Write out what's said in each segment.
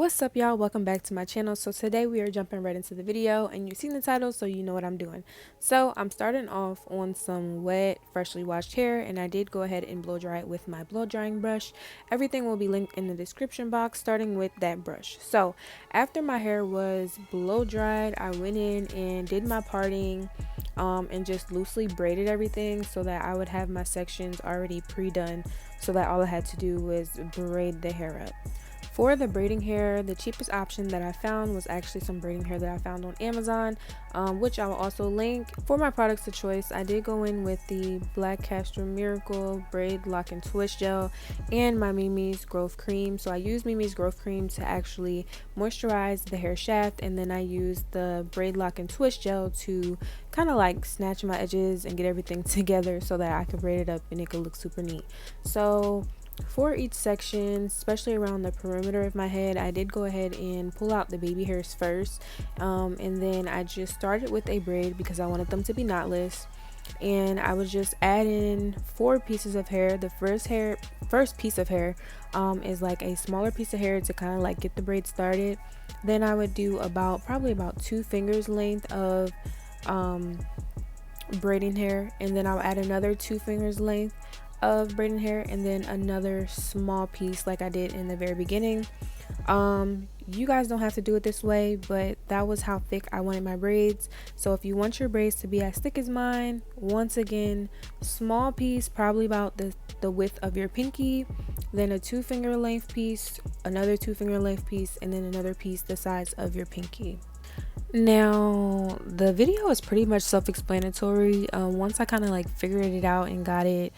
What's up, y'all? Welcome back to my channel. So today we are jumping right into the video, and you've seen the title, so you know what I'm doing. So I'm starting off on some wet, freshly washed hair, and I did go ahead and blow dry it with my blow drying brush. Everything will be linked in the description box, starting with that brush. So after my hair was blow dried, I went in and did my parting and just loosely braided everything so that I would have my sections already pre-done, so that all I had to do was braid the hair up. For the braiding hair, the cheapest option that I found was actually some braiding hair that I found on Amazon, which I will also link. For my products of choice, I did go in with the Lancaster Miracle Braid Lock and Twist Gel and my Mimi's Growth Cream. So I used Mimi's Growth Cream to actually moisturize the hair shaft, and then I used the Braid Lock and Twist Gel to kind of like snatch my edges and get everything together so that I could braid it up and it could look super neat. So for each section, especially around the perimeter of my head, I did go ahead and pull out the baby hairs first, and then I just started with a braid because I wanted them to be knotless, and I was just adding 4 pieces of hair. The first piece of hair is like a smaller piece of hair to kind of like get the braid started. Then I would do probably about 2 fingers length of braiding hair, and then I'll add another 2 fingers length of braiding hair, and then another small piece like I did in the very beginning. You guys don't have to do it this way, but that was how thick I wanted my braids. So if you want your braids to be as thick as mine, once again, small piece, probably about the width of your pinky, then a 2 finger length piece, another 2 finger length piece, and then another piece the size of your pinky. Now the video is pretty much self-explanatory. Once I kind of like figured it out and got it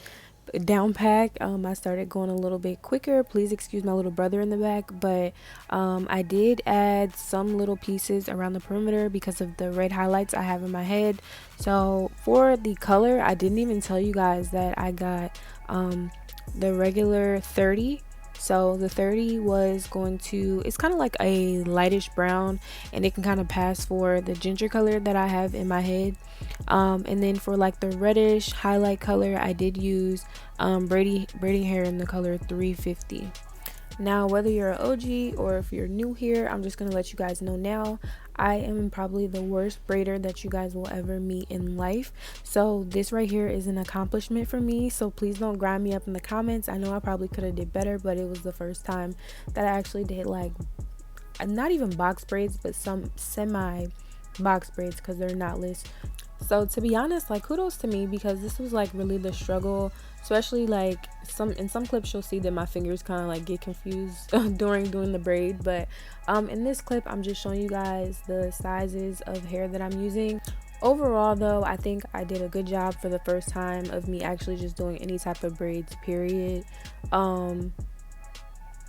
down pack, I started going a little bit quicker. Please excuse my little brother in the back, but I did add some little pieces around the perimeter because of the red highlights I have in my head. So for the color, I didn't even tell you guys that I got the regular 30. So the 30 was it's kind of like a lightish brown, and it can kind of pass for the ginger color that I have in my head. And then for like the reddish highlight color, I did use braiding hair in the color 350. Now, whether you're an OG or if you're new here, I'm just going to let you guys know now, I am probably the worst braider that you guys will ever meet in life. So this right here is an accomplishment for me. So please don't grind me up in the comments. I know I probably could have did better, but it was the first time that I actually did like, not even box braids, but some semi box braids because they're knotless. So to be honest, like, kudos to me, because this was like really the struggle, especially like in some clips you'll see that my fingers kind of like get confused during doing the braid, but in this clip I'm just showing you guys the sizes of hair that I'm using. Overall though, I think I did a good job for the first time of me actually just doing any type of braids, period.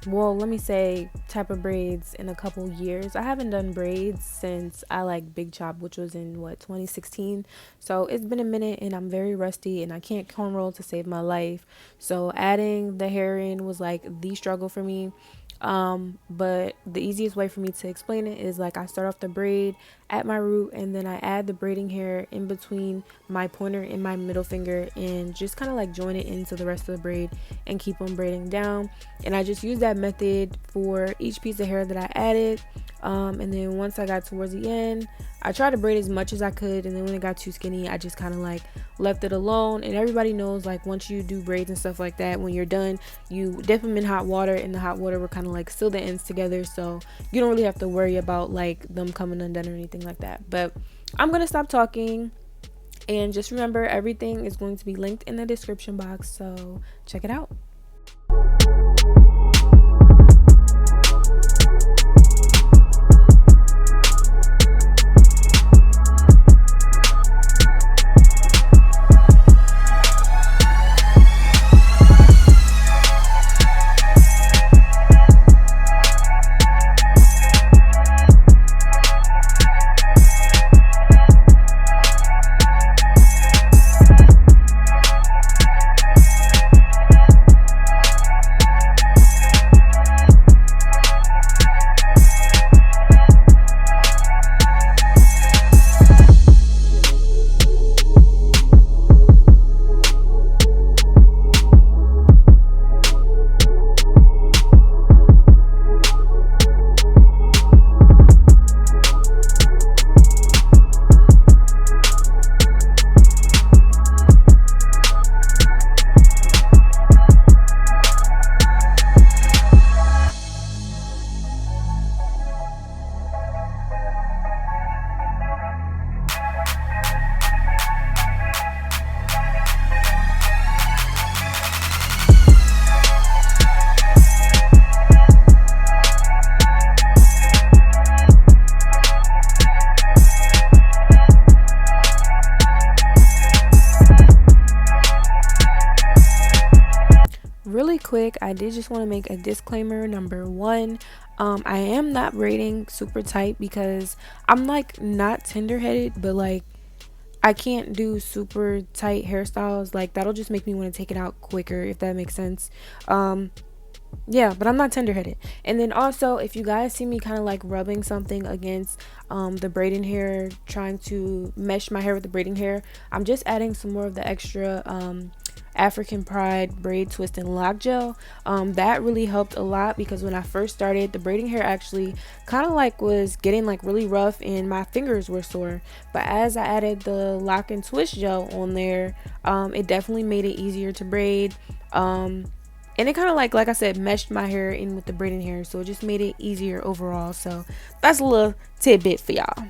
Well, let me say type of braids in a couple years. I haven't done braids since I like big chop, which was in 2016. So it's been a minute and I'm very rusty and I can't cornrow to save my life. So adding the hair in was like the struggle for me. But the easiest way for me to explain it is like I start off the braid at my root, and then I add the braiding hair in between my pointer and my middle finger, and just kind of like join it into the rest of the braid and keep on braiding down. And I just use that method for each piece of hair that I added. And then once I got towards the end, I tried to braid as much as I could, and then when it got too skinny, I just kind of like left it alone. And everybody knows, like, once you do braids and stuff like that, when you're done, you dip them in hot water, and the hot water will kind of like seal the ends together, so you don't really have to worry about like them coming undone or anything like that. But I'm gonna stop talking, and just remember, everything is going to be linked in the description box, so check it out. I did just want to make a disclaimer. Number one, I am not braiding super tight because I'm like not tender headed, but like I can't do super tight hairstyles. Like that'll just make me want to take it out quicker, if that makes sense. Yeah, but I'm not tender-headed. And then also, if you guys see me kind of like rubbing something against the braiding hair, trying to mesh my hair with the braiding hair, I'm just adding some more of the extra African Pride braid twist and lock gel. That really helped a lot because when I first started, the braiding hair actually kind of like was getting like really rough and my fingers were sore. But as I added the lock and twist gel on there, it definitely made it easier to braid. And it kind of like I said, meshed my hair in with the braiding hair, so it just made it easier overall. So that's a little tidbit for y'all.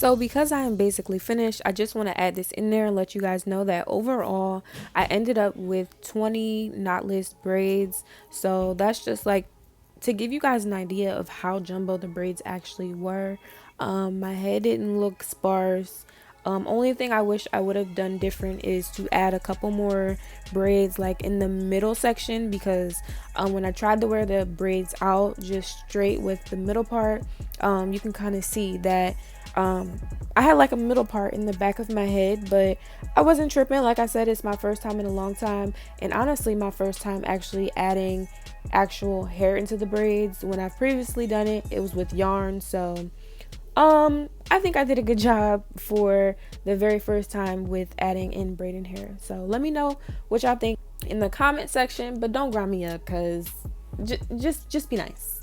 So because I am basically finished, I just want to add this in there and let you guys know that overall I ended up with 20 knotless braids. So that's just like to give you guys an idea of how jumbo the braids actually were. My head didn't look sparse. Only thing I wish I would have done different is to add a couple more braids like in the middle section, because when I tried to wear the braids out just straight with the middle part, you can kind of see that I had like a middle part in the back of my head, but I wasn't tripping. Like I said, it's my first time in a long time, and honestly my first time actually adding actual hair into the braids. When I've previously done it, it was with yarn, so I think I did a good job for the very first time with adding in braiding hair. So let me know what y'all think in the comment section, but don't grind me up, cause just be nice.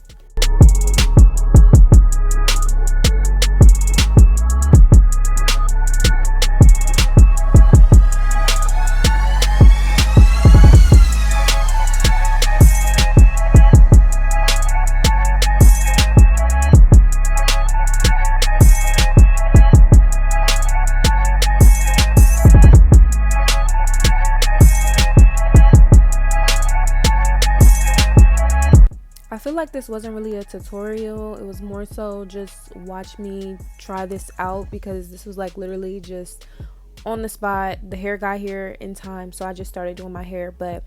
I feel like this wasn't really a tutorial. It was more so just watch me try this out, because this was like literally just on the spot. The hair got here in time, so I just started doing my hair. But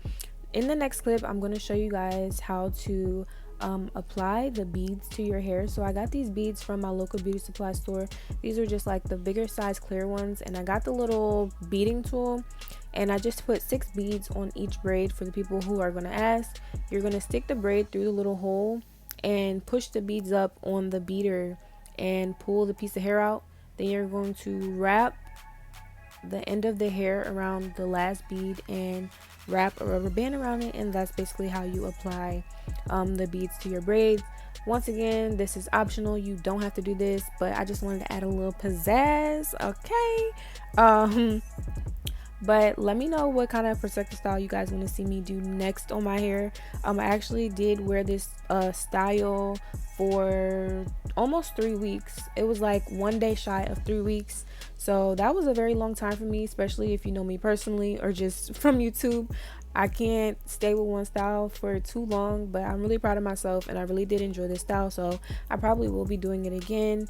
in the next clip, I'm going to show you guys how to apply the beads to your hair. So I got these beads from my local beauty supply store. These are just like the bigger size clear ones, and I got the little beading tool, and I just put 6 beads on each braid. For the people who are going to ask, you're going to stick the braid through the little hole and push the beads up on the beater and pull the piece of hair out. Then you're going to wrap the end of the hair around the last bead and wrap a rubber band around it, and that's basically how you apply the beads to your braids. Once again, this is optional, you don't have to do this, but I just wanted to add a little pizzazz, okay? But let me know what kind of protective style you guys want to see me do next on my hair. I actually did wear this style for almost 3 weeks. It was like 1 day shy of 3 weeks. So that was a very long time for me, especially if you know me personally or just from YouTube. I can't stay with one style for too long, but I'm really proud of myself and I really did enjoy this style. So I probably will be doing it again.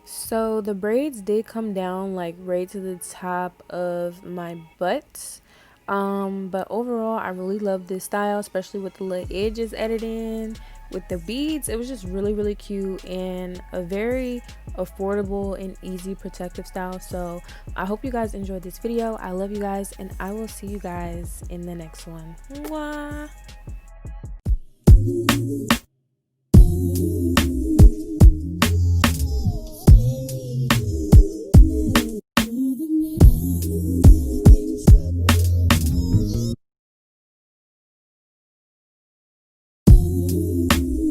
So the braids did come down like right to the top of my butt. But overall I really love this style, especially with the little edges added in with the beads. It was just really cute and a very affordable and easy protective style. So I hope you guys enjoyed this video. I love you guys, and I will see you guys in the next one. Mwah!